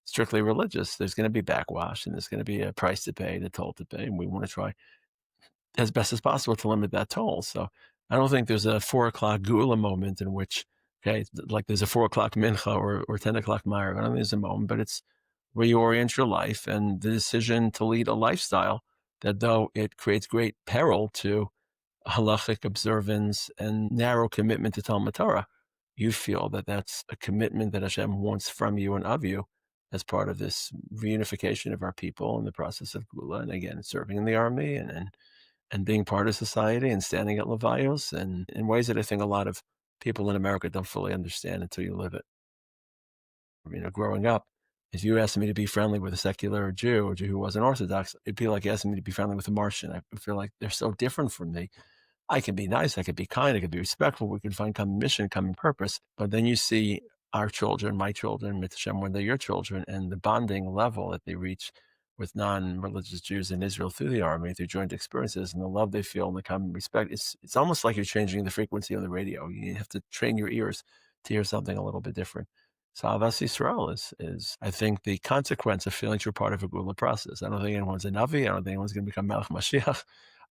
strictly religious, there's going to be backwash, and there's going to be a price to pay, a toll to pay, and we want to try as best as possible to limit that toll. So I don't think there's a 4 o'clock Geula moment in which, okay, like there's a 4 o'clock mincha or 10 o'clock Ma'ariv. I don't think there's a moment, but it's where you orient your life and the decision to lead a lifestyle that, though it creates great peril to halachic observance and narrow commitment to Talmud Torah, you feel that that's a commitment that Hashem wants from you and of you as part of this reunification of our people in the process of Geula. And again, serving in the army and being part of society and standing at Levayos, and in ways that I think a lot of people in America don't fully understand until you live it. Growing up, if you asked me to be friendly with a secular Jew or a Jew who wasn't Orthodox, it'd be like asking me to be friendly with a Martian. I feel like they're so different from me. I can be nice, I could be kind, I could be respectful, we could find common mission, common purpose. But then you see our children, my children, Mit Hashem, when they're your children, and the bonding level that they reach with non-religious Jews in Israel through the army, through joint experiences, and the love they feel and the common respect. It's almost like you're changing the frequency on the radio. You have to train your ears to hear something a little bit different. So Am Yisrael is, I think, the consequence of feeling you're part of a Geula process. I don't think anyone's a Navi. I don't think anyone's going to become Melech Mashiach.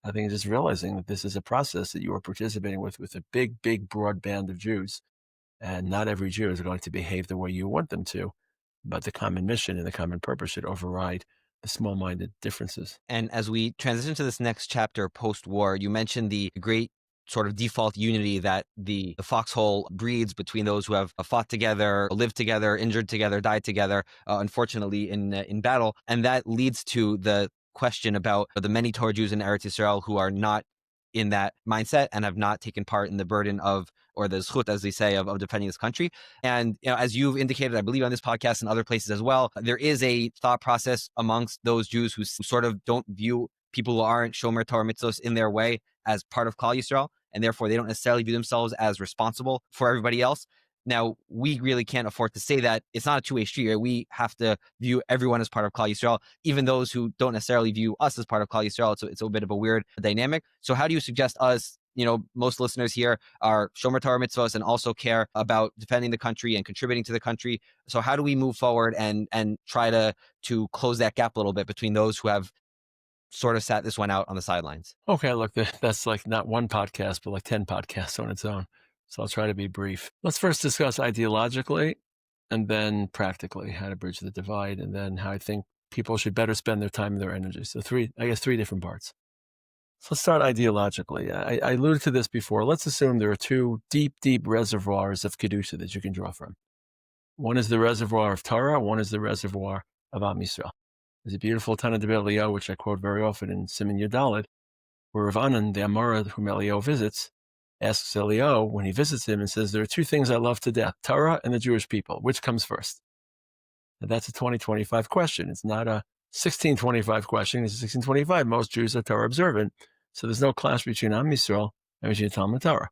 I think it's just realizing that this is a process that you are participating with a big, big, broad band of Jews. And not every Jew is going to behave the way you want them to, but the common mission and the common purpose should override the small-minded differences. And as we transition to this next chapter post-war, you mentioned the great sort of default unity that the foxhole breeds between those who have fought together, lived together, injured together, died together, unfortunately in battle. And that leads to the question about the many Torah Jews in Eretz Yisrael who are not in that mindset and have not taken part in the burden of, or the zchut, as they say, of defending this country. And as you've indicated, I believe on this podcast and other places as well, there is a thought process amongst those Jews who sort of don't view people who aren't Shomer Torah mitzvos in their way as part of Klal Yisrael, and therefore they don't necessarily view themselves as responsible for everybody else. Now, we really can't afford to say that. It's not a two-way street, right? We have to view everyone as part of Klal Yisrael, even those who don't necessarily view us as part of Klal Yisrael. So it's a bit of a weird dynamic. So how do you suggest us, most listeners here are Shomer Torah mitzvos and also care about defending the country and contributing to the country. So how do we move forward and try to close that gap a little bit between those who have sort of sat this one out on the sidelines? Okay, look, that's like not one podcast, but like 10 podcasts on its own. So I'll try to be brief. Let's first discuss ideologically and then practically how to bridge the divide, and then how I think people should better spend their time and their energy. So three different parts. So let's start ideologically. I alluded to this before. Let's assume there are two deep, deep reservoirs of Kedusha that you can draw from. One is the reservoir of Torah. One is the reservoir of Am Yisrael. There's a beautiful Tana de Eliyahu, which I quote very often in Siman Yudalid, where Rav Anan, the Amora whom Eliyahu visits, asks Eliyahu when he visits him and says, there are two things I love to death, Torah and the Jewish people. Which comes first? Now, that's a 2025 question. It's not a 1625 question. It's a 1625. Most Jews are Torah observant. So there's no clash between Am Yisrael and between Talmud Torah.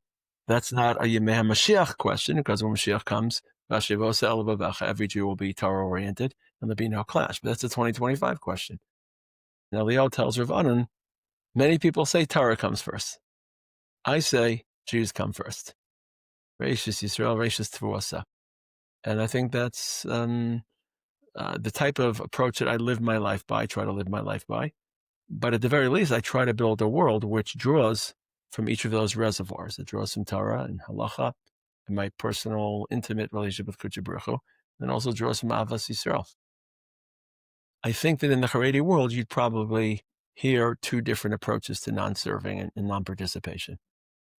That's not a Yemei HaMashiach question, because when Mashiach comes, every Jew will be Torah oriented and there'll be no clash. But that's a 2025 question. And Eliyahu tells Rav Anan, many people say Torah comes first. I say Jews come first. Reishis Yisrael, Reishis Tvuasa. And I think that's the type of approach that I live my life by, try to live my life by. But at the very least, I try to build a world which draws from each of those reservoirs. It draws from Torah and halacha and my personal, intimate relationship with Kodesh Baruch Hu, and also draws from Avas Yisrael. I think that in the Haredi world, you'd probably hear two different approaches to non-serving and non-participation.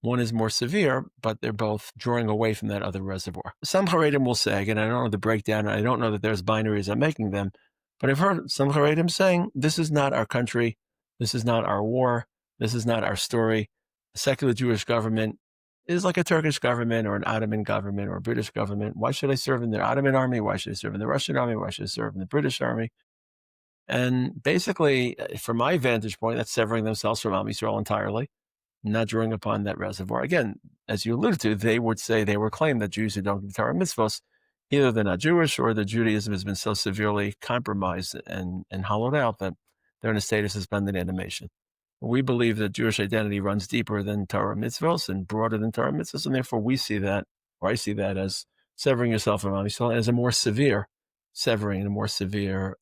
One is more severe, but they're both drawing away from that other reservoir. Some Haredim will say, again, I don't know the breakdown, I don't know that there's binaries I'm making them, but I've heard some Haredim saying, this is not our country, this is not our war, this is not our story. A secular Jewish government is like a Turkish government or an Ottoman government or a British government. Why should I serve in the Ottoman army? Why should I serve in the Russian army? Why should I serve in the British army? And basically, from my vantage point, that's severing themselves from Am Yisrael entirely, not drawing upon that reservoir. Again, as you alluded to, they would say, they would claim that Jews who don't do Torah mitzvos, either they're not Jewish or the Judaism has been so severely compromised and hollowed out that they're in a state of suspended animation. We believe that Jewish identity runs deeper than Torah mitzvos and broader than Torah mitzvos, and therefore we see that, or I see that as severing yourself from Am Yisrael as a more severe severing and a more severe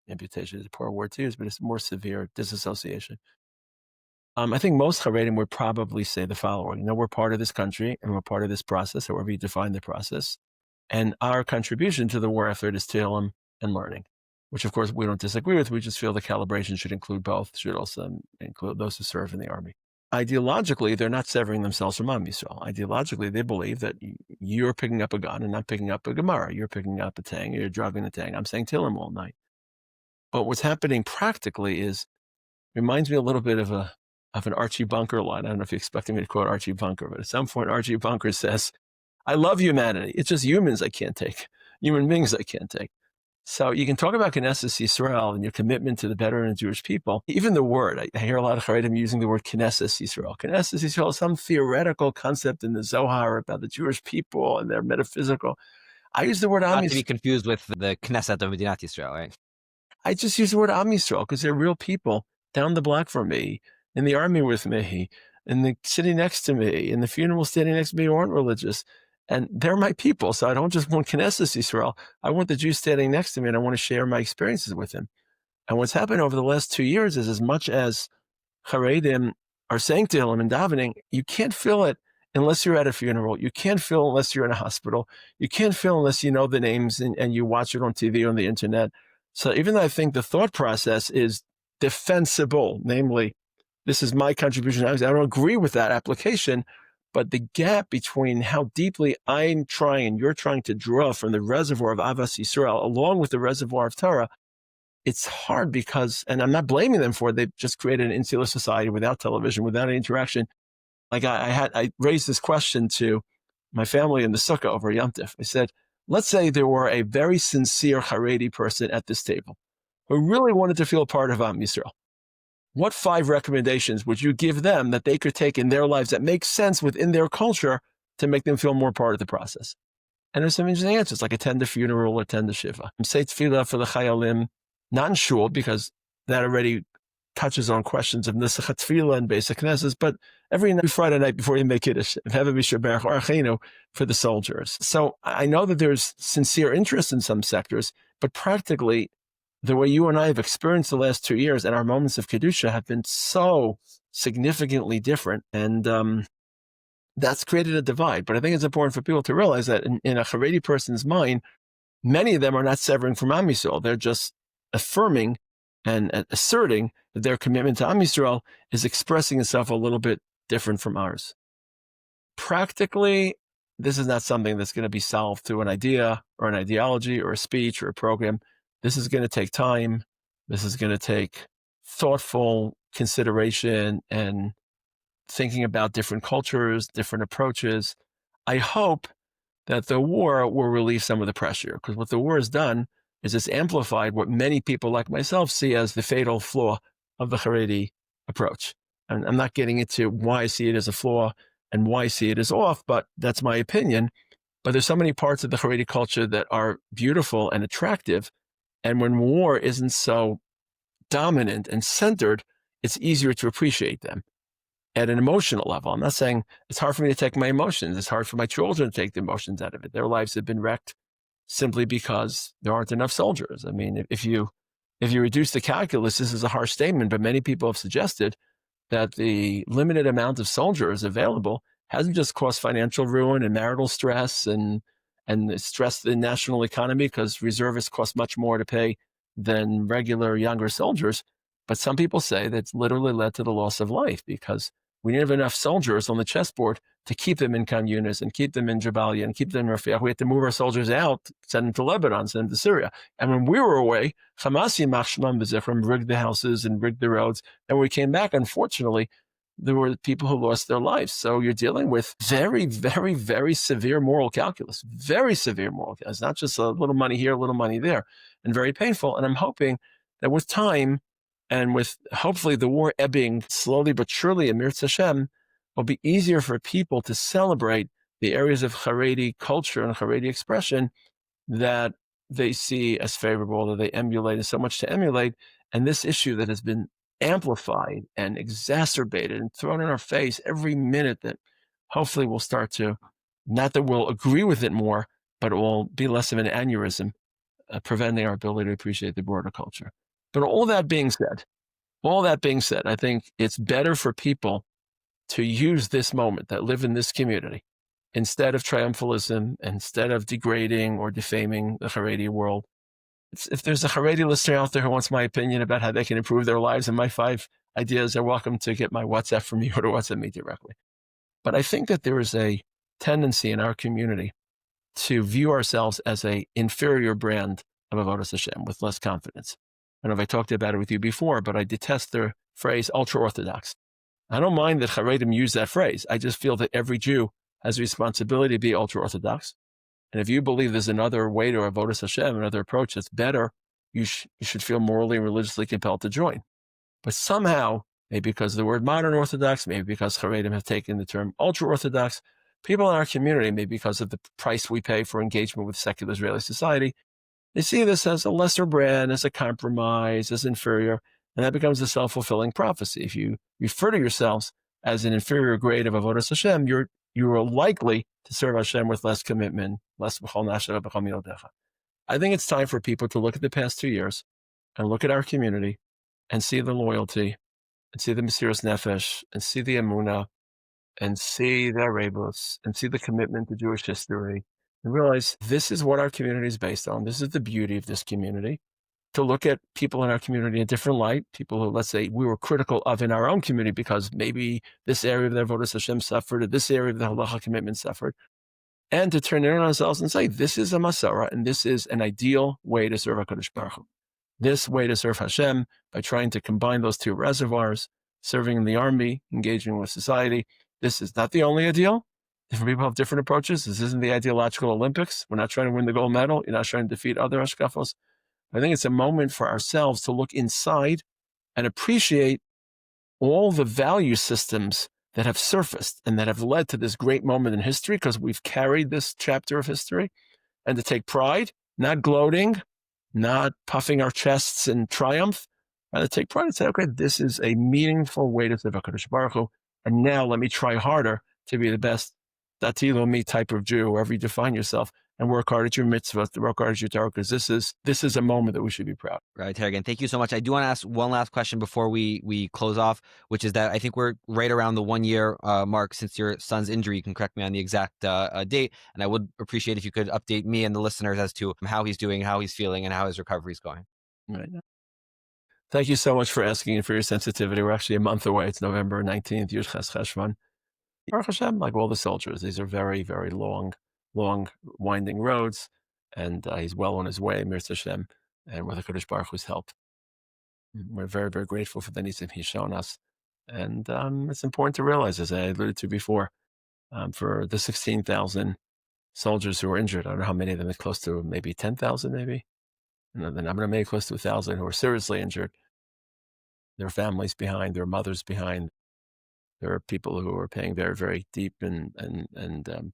amputation is a poor word to use, but it's more severe disassociation. I think most Haredim would probably say the following: we're part of this country and we're part of this process, however you define the process, and our contribution to the war effort is Tehillim and learning, which of course we don't disagree with. We just feel the calibration should include both, should also include those who serve in the army. Ideologically, they're not severing themselves from Am Yisrael. Ideologically, they believe that you're picking up a gun and not picking up a Gemara. You're picking up a tang, you're driving a tang. I'm saying Tehillim all night. But what's happening practically reminds me a little bit of an Archie Bunker line. I don't know if you're expecting me to quote Archie Bunker, but at some point Archie Bunker says, I love humanity. It's just humans I can't take. Human beings I can't take. So you can talk about Knesset Yisrael and your commitment to the betterment of Jewish people. Even the word, I hear a lot of Haredim using the word Knesset Yisrael. Knesset Yisrael is some theoretical concept in the Zohar about the Jewish people and their metaphysical. I use the word Am Yisrael. Not to be confused with the Knesset of Medinat Yisrael, right? I just use the word Am Yisrael because they're real people down the block from me, in the army with me, in the city next to me, in the funeral standing next to me who aren't religious. And they're my people. So I don't just want Knesset Yisrael. I want the Jew standing next to me, and I want to share my experiences with him. And what's happened over the last 2 years is, as much as Haredim are saying to him and davening, you can't feel it unless you're at a funeral. You can't feel unless you're in a hospital. You can't feel unless you know the names and you watch it on TV or on the internet. So even though I think the thought process is defensible, namely, this is my contribution, I don't agree with that application. But the gap between how deeply I'm trying and you're trying to draw from the reservoir of Avas Yisrael, along with the reservoir of Torah, it's hard because, and I'm not blaming them for it, they've just created an insular society without television, without any interaction. Like I raised this question to my family in the sukkah over Yom Tov. I said, let's say there were a very sincere Haredi person at this table who really wanted to feel part of Am Yisrael. What 5 recommendations would you give them that they could take in their lives that make sense within their culture to make them feel more part of the process? And there's some interesting answers, like attend a funeral, attend a shiva. Say tefillah for the chayalim, not in shul, because that already touches on questions of nisach tefillah and basic knesses, but every Friday night before you make Kiddush, have a mishaberach or achenu for the soldiers. So I know that there's sincere interest in some sectors, but practically, the way you and I have experienced the last 2 years and our moments of Kedusha have been so significantly different. And that's created a divide. But I think it's important for people to realize that in a Haredi person's mind, many of them are not severing from Am Yisrael. They're just affirming and asserting that their commitment to Am Yisrael is expressing itself a little bit different from ours. Practically, this is not something that's going to be solved through an idea or an ideology or a speech or a program. This is going to take time. This is going to take thoughtful consideration and thinking about different cultures, different approaches. I hope that the war will relieve some of the pressure, because what the war has done is it's amplified what many people like myself see as the fatal flaw of the Haredi approach. And I'm not getting into why I see it as a flaw and why I see it as off, but that's my opinion. But there's so many parts of the Haredi culture that are beautiful and attractive, And when war isn't so dominant and centered, it's easier to appreciate them at an emotional level. I'm not saying it's hard for me to take my emotions. It's hard for my children to take the emotions out of it. Their lives have been wrecked simply because there aren't enough soldiers. I mean, if you reduce the calculus, this is a harsh statement, but many people have suggested that the limited amount of soldiers available hasn't just caused financial ruin and marital stress and stress the national economy because reservists cost much more to pay than regular younger soldiers. But some people say that's literally led to the loss of life because we didn't have enough soldiers on the chessboard to keep them in Khan Yunis and keep them in Jabalia and keep them in Rafiah. We had to move our soldiers out, send them to Lebanon, send them to Syria. And when we were away, Hamas rigged the houses and rigged the roads. And when we came back, unfortunately, there were people who lost their lives. So you're dealing with very, very, very severe moral calculus, very severe moral calculus, not just a little money here, a little money there, and very painful. And I'm hoping that with time and with hopefully the war ebbing slowly but surely, Amir Hashem, it'll be easier for people to celebrate the areas of Haredi culture and Haredi expression that they see as favorable, that they emulate, and so much to emulate. And this issue that has been amplified and exacerbated and thrown in our face every minute, that hopefully we'll start to, not that we'll agree with it more, but it will be less of an aneurysm, preventing our ability to appreciate the broader culture. But all that being said, I think it's better for people to use this moment that live in this community instead of triumphalism, instead of degrading or defaming the Haredi world. If there's a Haredi listener out there who wants my opinion about how they can improve their lives and my 5 ideas, they're welcome to get my WhatsApp from me or to WhatsApp me directly. But I think that there is a tendency in our community to view ourselves as an inferior brand of Avodas Hashem with less confidence. I don't know if I talked about it with you before, but I detest the phrase ultra-Orthodox. I don't mind that Haredim use that phrase. I just feel that every Jew has a responsibility to be ultra-Orthodox. And if you believe there's another way to Avodas Hashem, another approach that's better, you should feel morally and religiously compelled to join. But somehow, maybe because of the word modern Orthodox, maybe because Haredim have taken the term ultra-Orthodox, people in our community, maybe because of the price we pay for engagement with secular Israeli society, they see this as a lesser brand, as a compromise, as inferior, and that becomes a self-fulfilling prophecy. If you refer to yourselves as an inferior grade of Avodas Hashem, you are likely to serve Hashem with less commitment, less b'chol nafshecha b'chol milodecha. I think it's time for people to look at the past 2 years and look at our community and see the loyalty and see the Mesiras Nefesh and see the Emunah and see the Rebus and see the commitment to Jewish history and realize this is what our community is based on. This is the beauty of this community. To look at people in our community in a different light, people who, let's say, we were critical of in our own community because maybe this area of their Avodas Hashem suffered or this area of the halacha commitment suffered, and to turn it on ourselves and say, this is a Masara and this is an ideal way to serve HaKadosh Baruch Hu. This way to serve Hashem by trying to combine those 2 reservoirs, serving in the army, engaging with society. This is not the only ideal. Different people have different approaches. This isn't the ideological Olympics. We're not trying to win the gold medal. You're not trying to defeat other hashgachos. I think it's a moment for ourselves to look inside and appreciate all the value systems that have surfaced and that have led to this great moment in history because we've carried this chapter of history, and to take pride, not gloating, not puffing our chests in triumph, rather take pride and say, okay, this is a meaningful way to serve HaKadosh Baruch Hu, and now let me try harder to be the best Dati Lomi type of Jew, wherever you define yourself, and work hard at your mitzvah, to work hard at your Torah, because this is a moment that we should be proud. Right, Taragin, thank you so much. I do want to ask one last question before we close off, which is that I think we're right around the 1 year mark since your son's injury. You can correct me on the exact date, and I would appreciate if you could update me and the listeners as to how he's doing, how he's feeling, and how his recovery is going. Right. Thank you so much for asking and for your sensitivity. We're actually a month away. It's November 19th, Yud Ches Cheshvan. Baruch Hashem, like all the soldiers, these are very, very long, winding roads, and he's well on his way, Mir Hashem, and with HaKadosh Baruch Hu's help. We're very, very grateful for the nisim he's shown us. And it's important to realize, as I alluded to before, for the 16,000 soldiers who were injured, I don't know how many of them, close to maybe 10,000 maybe, and then I'm going to make close to 1,000 who are seriously injured. Their families behind, their mothers behind. There are people who are paying very, very deep and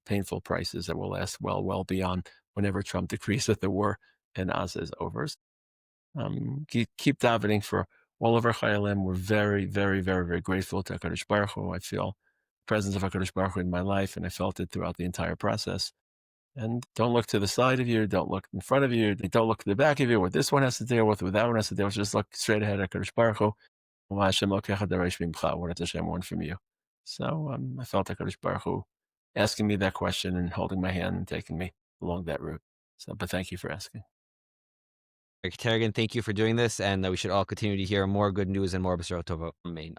painful prices that will last well beyond whenever Trump decrees that the war in Gaza is over. Keep davening for all of our chayalim. We're very, very, very, very grateful to HaKadosh Baruch Hu. I feel the presence of HaKadosh Baruch Hu in my life, and I felt it throughout the entire process. And don't look to the side of you. Don't look in front of you. Don't look to the back of you, what this one has to deal with, what that one has to deal with. Just look straight ahead at HaKadosh Baruch Hu. What does Hashem want from you? So I felt HaKadosh Baruch Hu asking me that question and holding my hand and taking me along that route. So, but thank you for asking. Taragin, thank you for doing this, and we should all continue to hear more good news and more B'sarot Tovot. Amen.